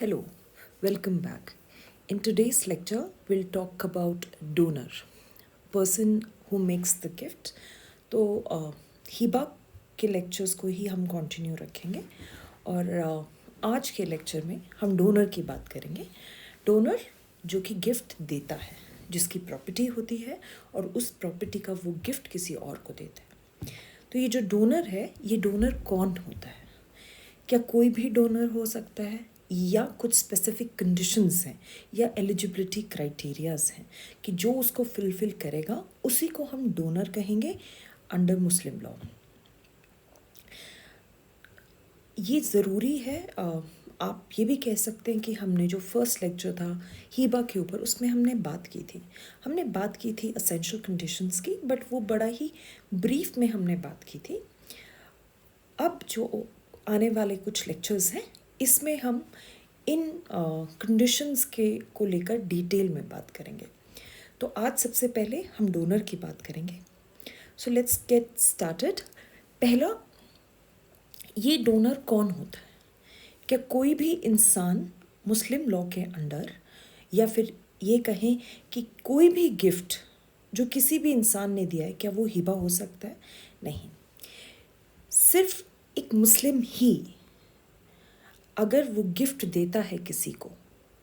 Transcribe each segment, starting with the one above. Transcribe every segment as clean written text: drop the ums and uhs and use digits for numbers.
Hello, welcome back. In today's lecture, we'll talk about donor, person who makes the gift. तो हिबा के lectures को ही हम continue रखेंगे और आज के लेक्चर में हम डोनर की बात करेंगे। डोनर जो कि गिफ्ट देता है, जिसकी प्रॉपर्टी होती है और उस प्रॉपर्टी का वो गिफ्ट किसी और को देता है। तो ये जो डोनर है, ये डोनर कौन होता है? क्या कोई भी डोनर हो सकता है या कुछ स्पेसिफिक कंडीशंस हैं या एलिजिबिलिटी क्राइटेरियाज हैं कि जो उसको फुलफिल करेगा उसी को हम डोनर कहेंगे अंडर मुस्लिम लॉ। ये ज़रूरी है। आप ये भी कह सकते हैं कि हमने जो फर्स्ट लेक्चर था हीबा के ऊपर, उसमें हमने बात की थी असेंशियल कंडीशंस की, बट वो बड़ा ही ब्रीफ में हमने बात की थी। अब जो आने वाले कुछ लेक्चर्स हैं, इसमें हम इन कंडीशंस के को लेकर डिटेल में बात करेंगे। तो आज सबसे पहले हम डोनर की बात करेंगे। So let's get started. पहला, ये डोनर कौन होता है? क्या कोई भी इंसान मुस्लिम लॉ के अंडर, या फिर ये कहें कि कोई भी गिफ्ट जो किसी भी इंसान ने दिया है, क्या वो हिबा हो सकता है? नहीं। सिर्फ एक मुस्लिम ही अगर वो गिफ्ट देता है किसी को,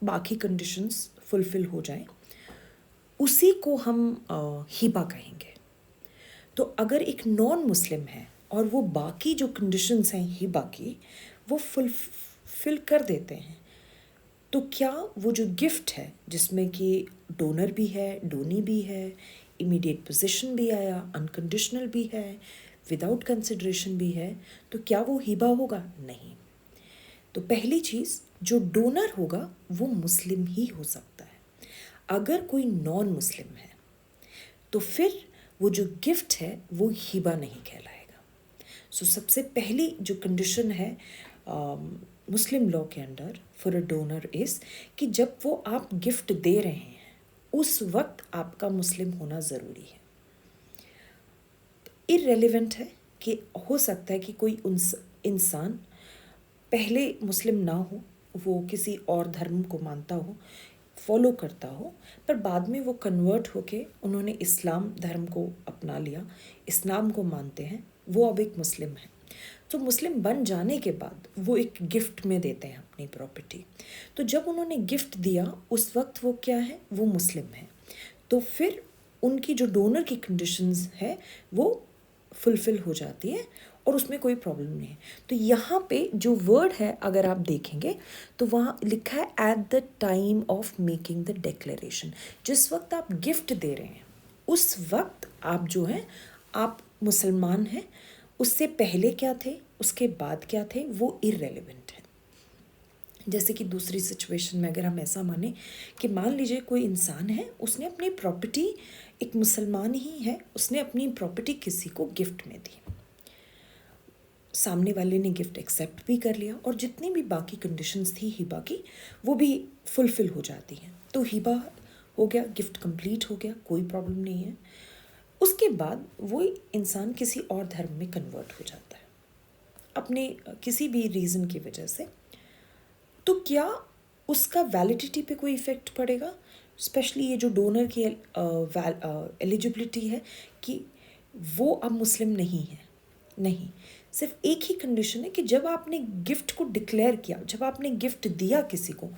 बाकी कंडीशंस फुलफिल हो जाए, उसी को हम हिबा कहेंगे। तो अगर एक नॉन मुस्लिम है और वो बाकी जो कंडीशंस हैं हिबा की वो फुलफिल कर देते हैं, तो क्या वो जो गिफ्ट है जिसमें कि डोनर भी है, डोनी भी है, इमीडिएट पोजीशन भी आया, अनकंडीशनल भी है, विदाउट कंसिडरेशन भी है, तो क्या वो हिबा होगा? नहीं। तो पहली चीज़, जो डोनर होगा वो मुस्लिम ही हो सकता है। अगर कोई नॉन मुस्लिम है तो फिर वो जो गिफ्ट है वो हिबा नहीं कहलाएगा। सो सबसे पहली जो कंडीशन है मुस्लिम लॉ के under for a donor is कि जब वो आप गिफ्ट दे रहे हैं उस वक्त आपका मुस्लिम होना ज़रूरी है। इररेलेवेंट है कि हो सकता है कि कोई इंसान पहले मुस्लिम ना हो, वो किसी और धर्म को मानता हो, फॉलो करता हो, पर बाद में वो कन्वर्ट होके उन्होंने इस्लाम धर्म को अपना लिया, इस्लाम को मानते हैं, वो अब एक मुस्लिम है। तो मुस्लिम बन जाने के बाद वो एक गिफ्ट में देते हैं अपनी प्रॉपर्टी। तो जब उन्होंने गिफ्ट दिया उस वक्त वो क्या है? वो मुस्लिम है। तो फिर उनकी जो डोनर की कंडीशंस है वो फुलफिल हो जाती है और उसमें कोई प्रॉब्लम नहीं है। तो यहाँ पे जो वर्ड है अगर आप देखेंगे तो वहाँ लिखा है at the time of making the declaration. जिस वक्त आप गिफ्ट दे रहे हैं उस वक्त आप जो हैं आप मुसलमान हैं। उससे पहले क्या थे, उसके बाद क्या थे, वो इररेलेवेंट है। जैसे कि दूसरी सिचुएशन में अगर हम ऐसा माने कि मान लीजिए कोई इंसान है, उसने अपनी प्रॉपर्टी, एक मुसलमान ही है, उसने अपनी प्रॉपर्टी किसी को गिफ्ट में दी, सामने वाले ने गिफ्ट एक्सेप्ट भी कर लिया और जितनी भी बाकी कंडीशंस थी हिबा की वो भी फुलफिल हो जाती हैं, तो हिबा हो गया, गिफ्ट कंप्लीट हो गया, कोई प्रॉब्लम नहीं है। उसके बाद वो इंसान किसी और धर्म में कन्वर्ट हो जाता है अपने किसी भी रीज़न की वजह से, तो क्या उसका वैलिडिटी पे कोई इफ़ेक्ट पड़ेगा? स्पेशली ये जो डोनर की एलिजिबिलिटी है कि वो अब मुस्लिम नहीं है। नहीं, सिर्फ एक ही कंडीशन है कि जब आपने गिफ्ट को डिक्लेयर किया, जब आपने गिफ्ट दिया किसी को,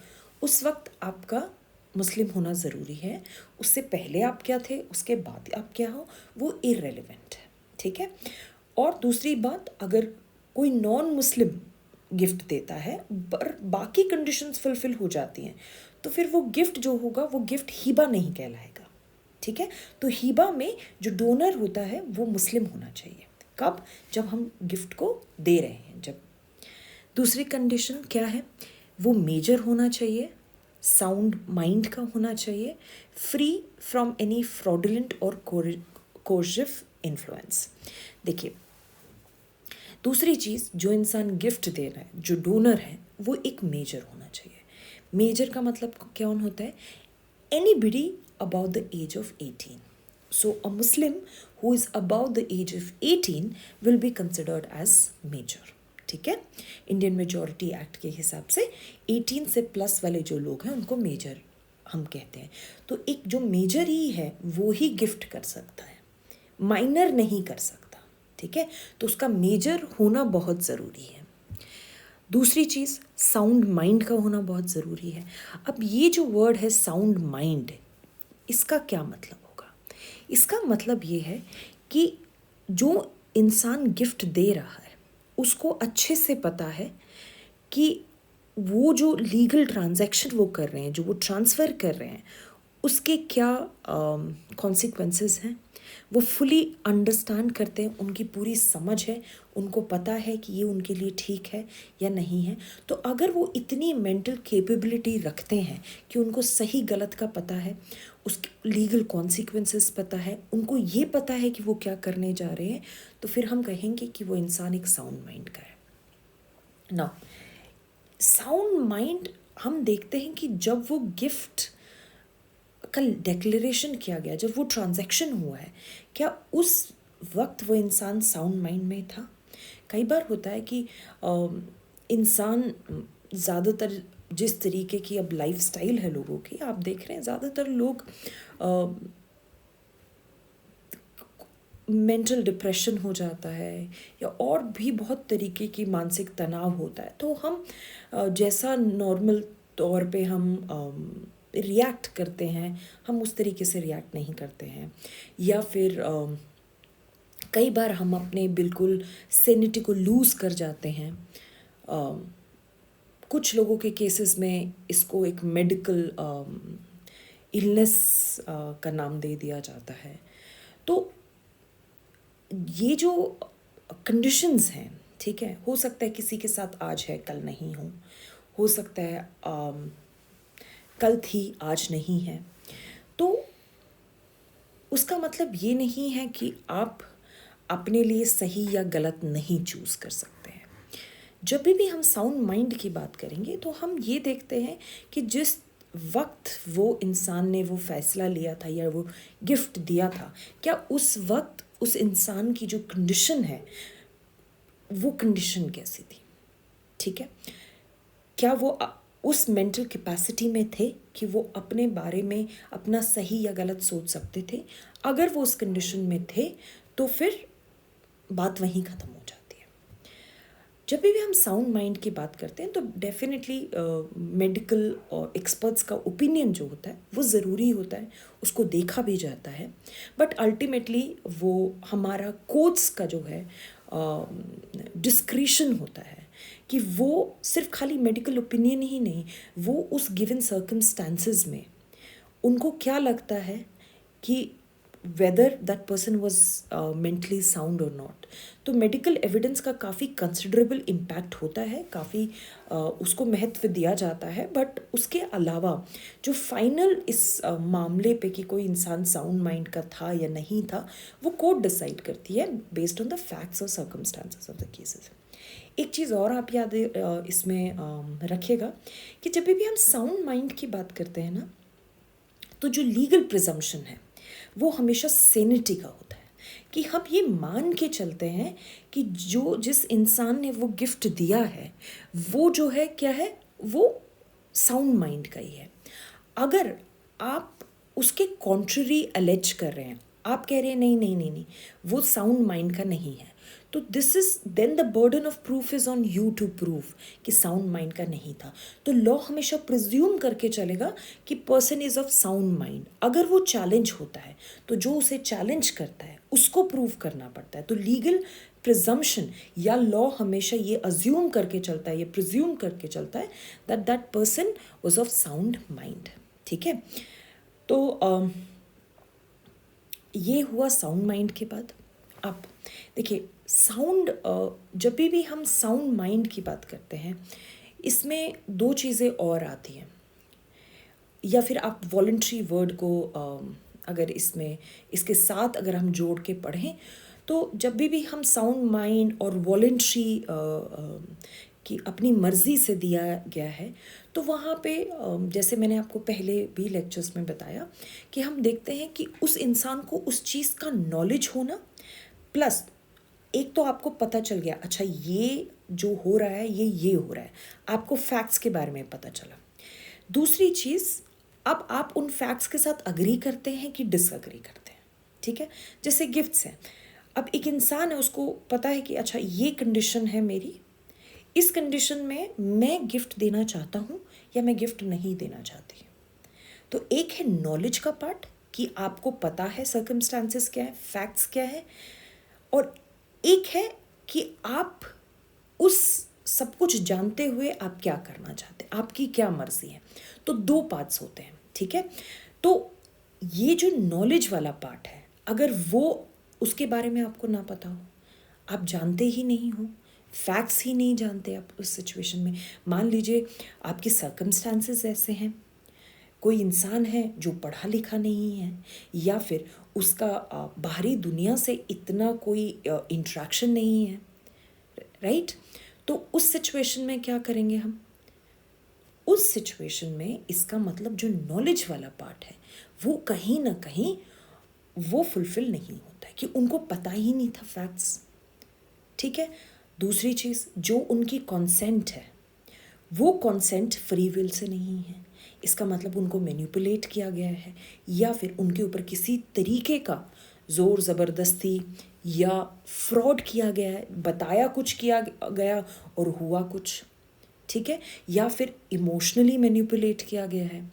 उस वक्त आपका मुस्लिम होना ज़रूरी है। उससे पहले आप क्या थे, उसके बाद आप क्या हो, वो इररेलेवेंट है। ठीक है। और दूसरी बात, अगर कोई नॉन मुस्लिम गिफ्ट देता है पर बाकी कंडीशंस फुलफिल हो जाती हैं, तो फिर वो गिफ्ट जो होगा वो गिफ्ट हिबा नहीं कहलाएगा। ठीक है। तो हिबा में जो डोनर होता है वो मुस्लिम होना चाहिए। कब? जब हम गिफ्ट को दे रहे हैं। जब दूसरी कंडीशन क्या है, वो मेजर होना चाहिए, साउंड माइंड का होना चाहिए, फ्री फ्रॉम एनी फ्रॉडुलेंट और कोर्सिव इन्फ्लुएंस। देखिए, दूसरी चीज़, जो इंसान गिफ्ट दे रहा है, जो डोनर है, वो एक मेजर होना चाहिए। मेजर का मतलब क्या होता है? Anybody about the age of 18. So a Muslim who is above the age of 18 will be considered as major. ठीक है। इंडियन मेजॉरिटी एक्ट के हिसाब से 18 से प्लस वाले जो लोग हैं उनको मेजर हम कहते हैं। तो एक जो मेजर ही है वो ही गिफ्ट कर सकता है, माइनर नहीं कर सकता, ठीक है। तो उसका मेजर होना बहुत ज़रूरी है। दूसरी चीज़, साउंड माइंड का होना बहुत ज़रूरी है। अब ये जो वर्ड है साउंड माइंड, इसका क्या मतलब होगा? इसका मतलब ये है कि जो इंसान गिफ्ट दे रहा है उसको अच्छे से पता है कि वो जो लीगल ट्रांजैक्शन वो कर रहे हैं, जो वो ट्रांसफ़र कर रहे हैं, उसके क्या कॉन्सिक्वेंसेस हैं, वो फुली अंडरस्टैंड करते हैं, उनकी पूरी समझ है, उनको पता है कि ये उनके लिए ठीक है या नहीं है। तो अगर वो इतनी मेंटल कैपेबिलिटी रखते हैं कि उनको सही गलत का पता है, उसके लीगल कॉन्सिक्वेंसेस पता है, उनको ये पता है कि वो क्या करने जा रहे हैं, तो फिर हम कहेंगे कि वो इंसान एक साउंड माइंड का है ना। साउंड माइंड हम देखते हैं कि जब वो गिफ्ट का डिक्लेरेशन किया गया, जब वो ट्रांजैक्शन हुआ है, क्या उस वक्त वो इंसान साउंड माइंड में था? कई बार होता है कि इंसान ज़्यादातर जिस तरीके की अब लाइफस्टाइल है लोगों की, आप देख रहे हैं ज़्यादातर लोग मेंटल डिप्रेशन हो जाता है या और भी बहुत तरीके की मानसिक तनाव होता है। तो हम जैसा नॉर्मल तौर पे हम रिएक्ट करते हैं, हम उस तरीके से रिएक्ट नहीं करते हैं। या फिर कई बार हम अपने बिल्कुल सेनिटी को लूज़ कर जाते हैं। कुछ लोगों के केसेस में इसको एक मेडिकल इलनेस का नाम दे दिया जाता है। तो ये जो कंडीशंस हैं, ठीक है, हो सकता है किसी के साथ आज है कल नहीं हो सकता है कल थी आज नहीं है। तो उसका मतलब ये नहीं है कि आप अपने लिए सही या गलत नहीं चूज़ कर सकते हैं। जब भी हम साउंड माइंड की बात करेंगे तो हम ये देखते हैं कि जिस वक्त वो इंसान ने वो फैसला लिया था या वो गिफ्ट दिया था, क्या उस वक्त उस इंसान की जो कंडीशन है वो कंडीशन कैसी थी, ठीक है। क्या वो उस मेंटल कैपेसिटी में थे कि वो अपने बारे में अपना सही या गलत सोच सकते थे? अगर वो उस कंडीशन में थे तो फिर बात वहीं ख़त्म हो जाती है। जब भी हम साउंड माइंड की बात करते हैं तो डेफिनेटली मेडिकल और एक्सपर्ट्स का ओपिनियन जो होता है वो ज़रूरी होता है, उसको देखा भी जाता है। बट अल्टीमेटली वो हमारा कोर्ट्स का जो है डिस्क्रिशन होता है कि वो सिर्फ खाली मेडिकल ओपिनियन ही नहीं, वो उस गिवन सर्कमस्टांसेस में उनको क्या लगता है कि whether that person was mentally sound और नॉट। तो मेडिकल एविडेंस का काफ़ी कंसिडरेबल इम्पैक्ट होता है, काफ़ी उसको महत्व दिया जाता है। बट उसके अलावा जो फाइनल इस मामले पे कि कोई इंसान साउंड माइंड का था या नहीं था, वो कोर्ट डिसाइड करती है बेस्ड ऑन द फैक्ट्स और सर्कमस्टांसेस ऑफ द केसेस। एक चीज़ और आप याद इसमें रखिएगा कि जब भी हम साउंड माइंड की बात करते हैं ना, तो जो लीगल प्रिजम्पशन है वो हमेशा सेनिटी का होता है कि हम ये मान के चलते हैं कि जो जिस इंसान ने वो गिफ्ट दिया है वो जो है क्या है, वो साउंड माइंड का ही है। अगर आप उसके कॉन्ट्ररी अलेज कर रहे हैं, आप कह रहे हैं नहीं नहीं नहीं नहीं वो साउंड माइंड का नहीं है, तो this is then the burden of proof is on you to prove कि साउंड माइंड का नहीं था। तो लॉ हमेशा प्रिज्यूम करके चलेगा कि person is of sound mind. अगर वो चैलेंज होता है तो जो उसे चैलेंज करता है उसको प्रूव करना पड़ता है। तो लीगल प्रिजम्पशन या लॉ हमेशा ये अज्यूम करके चलता है, ये प्रिज्यूम करके चलता है that that person was of sound mind, ठीक है। तो ये हुआ साउंड माइंड के बाद। अब देखिए साउंड, जब भी हम साउंड माइंड की बात करते हैं इसमें दो चीज़ें और आती हैं, या फिर आप वॉलंटरी वर्ड को अगर इसमें इसके साथ अगर हम जोड़ के पढ़ें तो जब भी हम साउंड माइंड और वॉलंटरी कि अपनी मर्ज़ी से दिया गया है, तो वहाँ पे जैसे मैंने आपको पहले भी लेक्चर्स में बताया कि हम देखते हैं कि उस इंसान को उस चीज़ का नॉलेज होना, प्लस एक तो आपको पता चल गया अच्छा ये जो हो रहा है ये हो रहा है, आपको फैक्ट्स के बारे में पता चला। दूसरी चीज़, अब आप उन फैक्ट्स के साथ अग्री करते हैं कि डिसअग्री करते हैं, ठीक है। जैसे गिफ्ट्स हैं, अब एक इंसान है, उसको पता है कि अच्छा ये कंडीशन है मेरी, इस कंडीशन में मैं गिफ्ट देना चाहता हूँ या मैं गिफ्ट नहीं देना चाहती। तो एक है नॉलेज का पार्ट कि आपको पता है सर्कमस्टांसेस क्या है, फैक्ट्स क्या है, और एक है कि आप उस सब कुछ जानते हुए आप क्या करना चाहते हैं, आपकी क्या मर्जी है। तो दो पार्ट्स होते हैं, ठीक है। तो ये जो नॉलेज वाला पार्ट है, अगर वो उसके बारे में आपको ना पता हो, आप जानते ही नहीं हो, फैक्ट्स ही नहीं जानते आप उस सिचुएशन में, मान लीजिए आपके सर्कमस्टांसेस ऐसे हैं, कोई इंसान है जो पढ़ा लिखा नहीं है, या फिर उसका बाहरी दुनिया से इतना कोई इंटरेक्शन नहीं है, राइट। तो उस सिचुएशन में क्या करेंगे हम? उस सिचुएशन में इसका मतलब जो नॉलेज वाला पार्ट है वो कहीं ना कहीं वो फुलफिल नहीं होता है, कि उनको पता ही नहीं था फैक्ट्स, ठीक है। दूसरी चीज़, जो उनकी कॉन्सेंट है वो कॉन्सेंट फ्री विल से नहीं है, इसका मतलब उनको मैनिपुलेट किया गया है, या फिर उनके ऊपर किसी तरीके का ज़ोर ज़बरदस्ती या फ्रॉड किया गया है, बताया कुछ किया गया और हुआ कुछ, ठीक है, या फिर इमोशनली मैनिपुलेट किया गया है।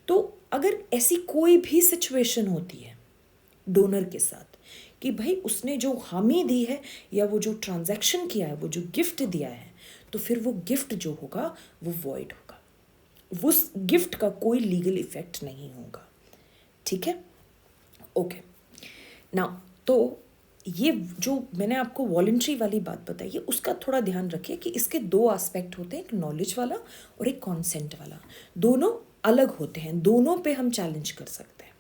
तो अगर ऐसी कोई भी सिचुएशन होती है डोनर के साथ कि भाई उसने जो हामी दी है या वो जो ट्रांजैक्शन किया है, वो जो गिफ्ट दिया है, तो फिर वो गिफ्ट जो होगा वो वॉइड होगा, उस गिफ्ट का कोई लीगल इफेक्ट नहीं होगा, ठीक है। ओके, नाउ तो ये जो मैंने आपको वॉलंटरी वाली बात बताई है, उसका थोड़ा ध्यान रखिए कि इसके दो एस्पेक्ट होते हैं, एक नॉलेज वाला और एक कॉन्सेंट वाला। दोनों अलग होते हैं, दोनों पे हम चैलेंज कर सकते हैं।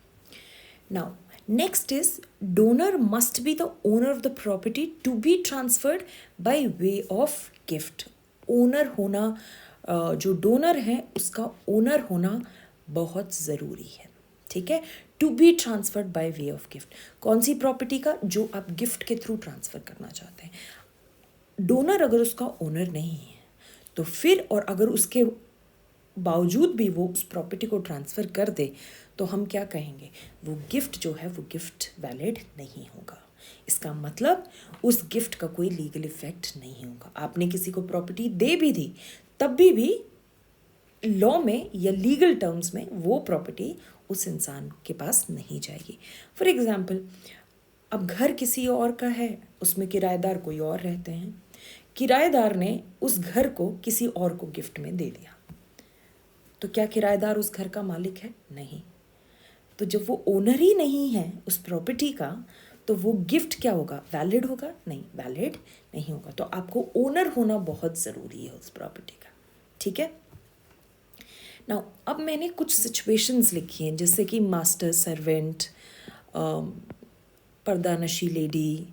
Now next is, donor must be the owner of the property to be transferred by way of gift. Owner होना, जो डोनर है उसका ओनर होना बहुत ज़रूरी है, ठीक है। To be transferred by way of gift, कौन सी प्रॉपर्टी का? जो आप गिफ्ट के थ्रू ट्रांसफ़र करना चाहते हैं। डोनर अगर उसका ओनर नहीं है तो फिर, और अगर उसके बावजूद भी वो उस प्रॉपर्टी को ट्रांसफ़र कर दे, तो हम क्या कहेंगे? वो गिफ्ट जो है वो गिफ्ट वैलिड नहीं होगा। इसका मतलब उस गिफ्ट का कोई लीगल इफेक्ट नहीं होगा। आपने किसी को प्रॉपर्टी दे भी दी, तब भी लॉ में या लीगल टर्म्स में वो प्रॉपर्टी उस इंसान के पास नहीं जाएगी। फॉर एग्ज़ाम्पल, अब घर किसी और का है, उसमें किराएदार कोई और रहते हैं, किराएदार ने उस घर को किसी और को गिफ्ट में दे दिया, तो क्या किराएदार उस घर का मालिक है? नहीं। तो जब वो ओनर ही नहीं है उस प्रॉपर्टी का, तो वो गिफ्ट क्या होगा? वैलिड होगा? नहीं, वैलिड नहीं होगा। तो आपको ओनर होना बहुत ज़रूरी है उस प्रॉपर्टी का, ठीक है। नाउ अब मैंने कुछ सिचुएशंस लिखी हैं, जैसे कि मास्टर सर्वेंट, पर्दानशी lady,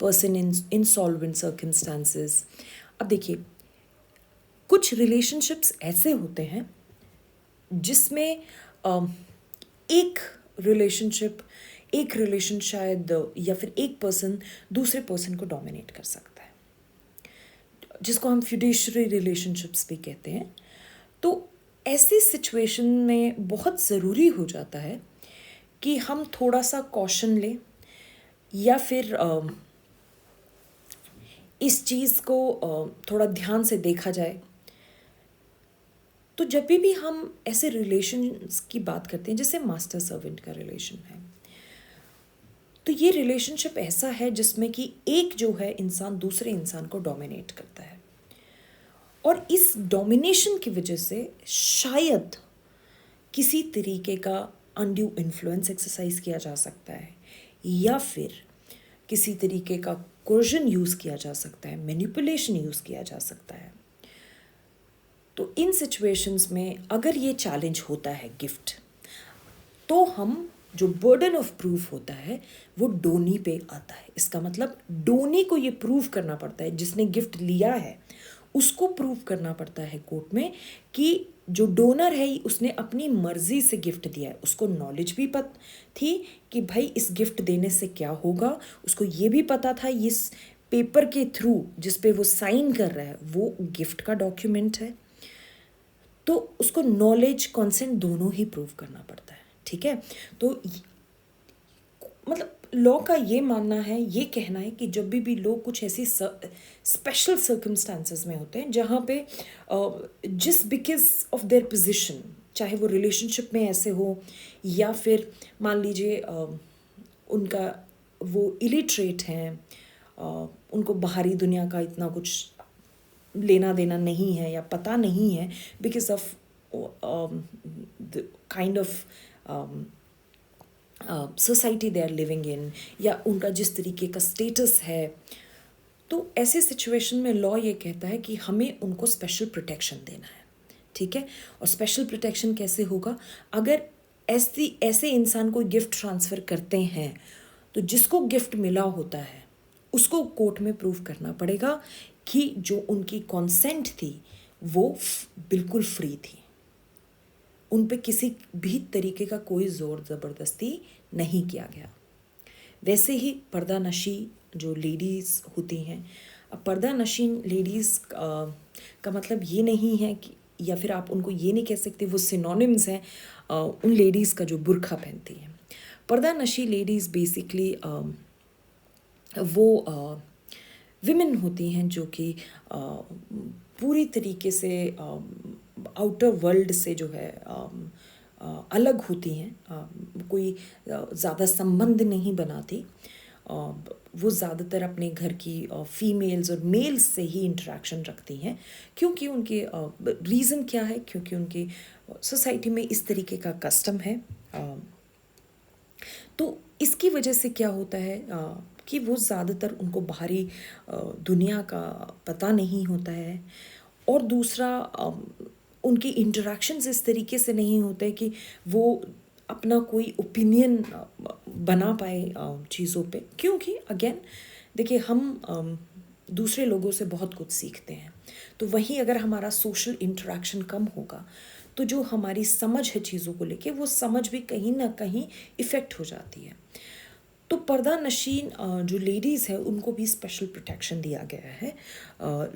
person in insolvent circumstances. अब देखिए, कुछ रिलेशनशिप्स ऐसे होते हैं जिसमें एक रिलेशन शायद, या फिर एक पर्सन दूसरे पर्सन को डोमिनेट कर सकता है, जिसको हम फिड्यूशियरी रिलेशनशिप्स भी कहते हैं। तो ऐसी सिचुएशन में बहुत ज़रूरी हो जाता है कि हम थोड़ा सा कॉशन लें, या फिर इस चीज़ को थोड़ा ध्यान से देखा जाए। तो जब भी हम ऐसे रिलेशंस की बात करते हैं, जैसे मास्टर सर्वेंट का रिलेशन है, तो ये रिलेशनशिप ऐसा है जिसमें कि एक जो है इंसान दूसरे इंसान को डोमिनेट करता है, और इस डोमिनेशन की वजह से शायद किसी तरीके का अनड्यू इन्फ्लुएंस एक्सरसाइज किया जा सकता है, या फिर किसी तरीके का कोर्जन यूज़ किया जा सकता है, मैनिपुलेशन यूज़ किया जा सकता है। तो इन सिचुएशंस में अगर ये चैलेंज होता है गिफ्ट, तो हम जो बर्डन ऑफ प्रूफ होता है वो डोनी पे आता है। इसका मतलब डोनी को ये प्रूव करना पड़ता है, जिसने गिफ्ट लिया है उसको प्रूव करना पड़ता है कोर्ट में कि जो डोनर है उसने अपनी मर्जी से गिफ्ट दिया है। उसको नॉलेज भी थी कि भाई इस गिफ्ट देने से क्या होगा, उसको ये भी पता था इस पेपर के थ्रू जिस पे वो साइन कर रहा है वो गिफ्ट का डॉक्यूमेंट है, तो उसको नॉलेज कंसेंट दोनों ही प्रूव करना पड़ता है। ठीक है, तो मतलब लॉ का ये मानना है, ये कहना है कि जब भी लोग कुछ ऐसी स्पेशल सर्कमस्टांसेस में होते हैं जहाँ पे just because of their position, चाहे वो रिलेशनशिप में ऐसे हो या फिर मान लीजिए उनका वो इलिटरेट हैं, उनको बाहरी दुनिया का इतना कुछ लेना देना नहीं है या पता नहीं है because of the kind of society they are living in, या उनका जिस तरीके का स्टेटस है, तो ऐसे सिचुएशन में लॉ ये कहता है कि हमें उनको स्पेशल प्रोटेक्शन देना है। ठीक है, और स्पेशल प्रोटेक्शन कैसे होगा? अगर ऐसे इंसान कोई गिफ्ट ट्रांसफ़र करते हैं तो जिसको गिफ्ट मिला होता है उसको कोर्ट में प्रूव करना पड़ेगा कि जो उनकी कॉन्सेंट थी वो बिल्कुल फ्री थी, उन पे किसी भी तरीके का कोई ज़ोर ज़बरदस्ती नहीं किया गया। वैसे ही पर्दा नशी जो लेडीज़ होती हैं, अब पर्दा नशी लेडीज़ का मतलब ये नहीं है कि, या फिर आप उनको ये नहीं कह सकते वो सिनोनिम्स हैं उन लेडीज़ का जो बुर्खा पहनती हैं। पर्दा नशी लेडीज़ बेसिकली वो विमेन होती हैं जो कि पूरी तरीके से आउटर वर्ल्ड से जो है अलग होती हैं, कोई ज़्यादा संबंध नहीं बनाती, वो ज़्यादातर अपने घर की फीमेल्स और मेल्स से ही इंटरेक्शन रखती हैं, क्योंकि उनके रीज़न क्या है, क्योंकि उनकी सोसाइटी में इस तरीके का कस्टम है। तो इसकी वजह से क्या होता है कि वो ज़्यादातर उनको बाहरी दुनिया का पता नहीं होता है, और दूसरा उनकी इंटरेक्शंस इस तरीके से नहीं होते कि वो अपना कोई ओपिनियन बना पाए चीज़ों पे, क्योंकि अगेन देखिए हम दूसरे लोगों से बहुत कुछ सीखते हैं, तो वहीं अगर हमारा सोशल इंटरेक्शन कम होगा तो जो हमारी समझ है चीज़ों को लेके वो समझ भी कहीं ना कहीं इफ़ेक्ट हो जाती है। तो पर्दा नशीन जो लेडीज़ है उनको भी स्पेशल प्रोटेक्शन दिया गया है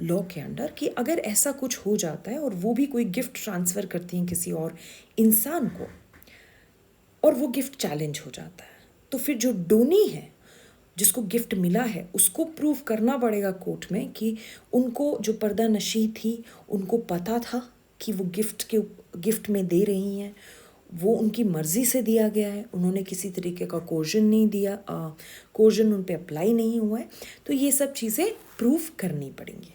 लॉ के अंडर, कि अगर ऐसा कुछ हो जाता है और वो भी कोई गिफ्ट ट्रांसफ़र करती हैं किसी और इंसान को और वो गिफ्ट चैलेंज हो जाता है, तो फिर जो डोनी है जिसको गिफ्ट मिला है उसको प्रूव करना पड़ेगा कोर्ट में कि उनको जो पर्दा नशी थी उनको पता था कि वो गिफ्ट में दे रही हैं, वो उनकी मर्ज़ी से दिया गया है, उन्होंने किसी तरीके का कोर्जन नहीं दिया, कोर्जन उन पे अप्लाई नहीं हुआ है, तो ये सब चीज़ें प्रूव करनी पड़ेंगी।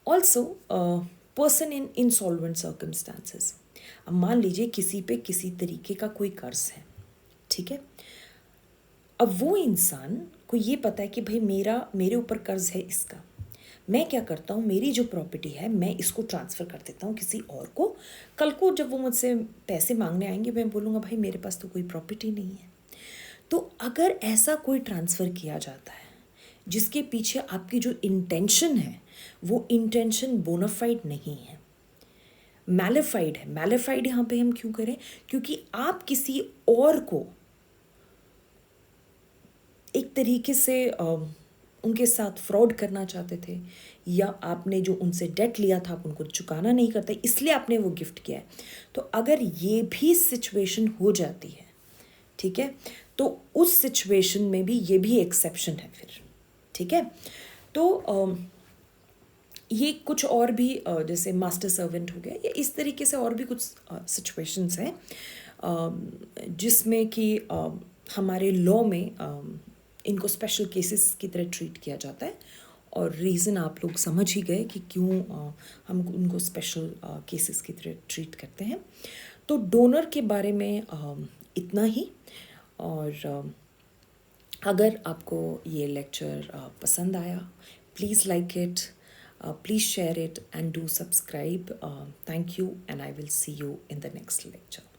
Also person in insolvent circumstances, अब मान लीजिए किसी पे किसी तरीके का कोई कर्ज है, ठीक है, अब वो इंसान को ये पता है कि भाई मेरे ऊपर कर्ज है इसका, मैं क्या करता हूँ, मेरी जो प्रॉपर्टी है मैं इसको ट्रांसफ़र कर देता हूँ किसी और को, कल को जब वो मुझसे पैसे मांगने आएंगे मैं बोलूँगा भाई मेरे पास तो कोई प्रॉपर्टी नहीं है। तो अगर ऐसा कोई ट्रांसफ़र किया जाता है जिसके पीछे आपकी जो इंटेंशन है वो इंटेंशन बोनाफाइड नहीं है, मैलिफाइड है। मैलिफाइड यहाँ पे हम क्यों करें? क्योंकि आप किसी और को एक तरीके से उनके साथ फ्रॉड करना चाहते थे, या आपने जो उनसे डेट लिया था आप उनको चुकाना नहीं करते इसलिए आपने वो गिफ्ट किया है। तो अगर ये भी सिचुएशन हो जाती है, ठीक है, तो उस सिचुएशन में भी ये भी एक्सेप्शन है फिर, ठीक है। तो ये कुछ और भी जैसे मास्टर सर्वेंट हो गया, या इस तरीके से और भी कुछ सिचुएशंस हैं जिसमें कि हमारे लॉ में इनको स्पेशल केसेस की तरह ट्रीट किया जाता है, और रीज़न आप लोग समझ ही गए कि क्यों हम उनको स्पेशल केसेस की तरह ट्रीट करते हैं। तो डोनर के बारे में इतना ही, और अगर आपको ये लेक्चर पसंद आया, please like it, please share it and do subscribe. Thank you, and I will see you in the next lecture.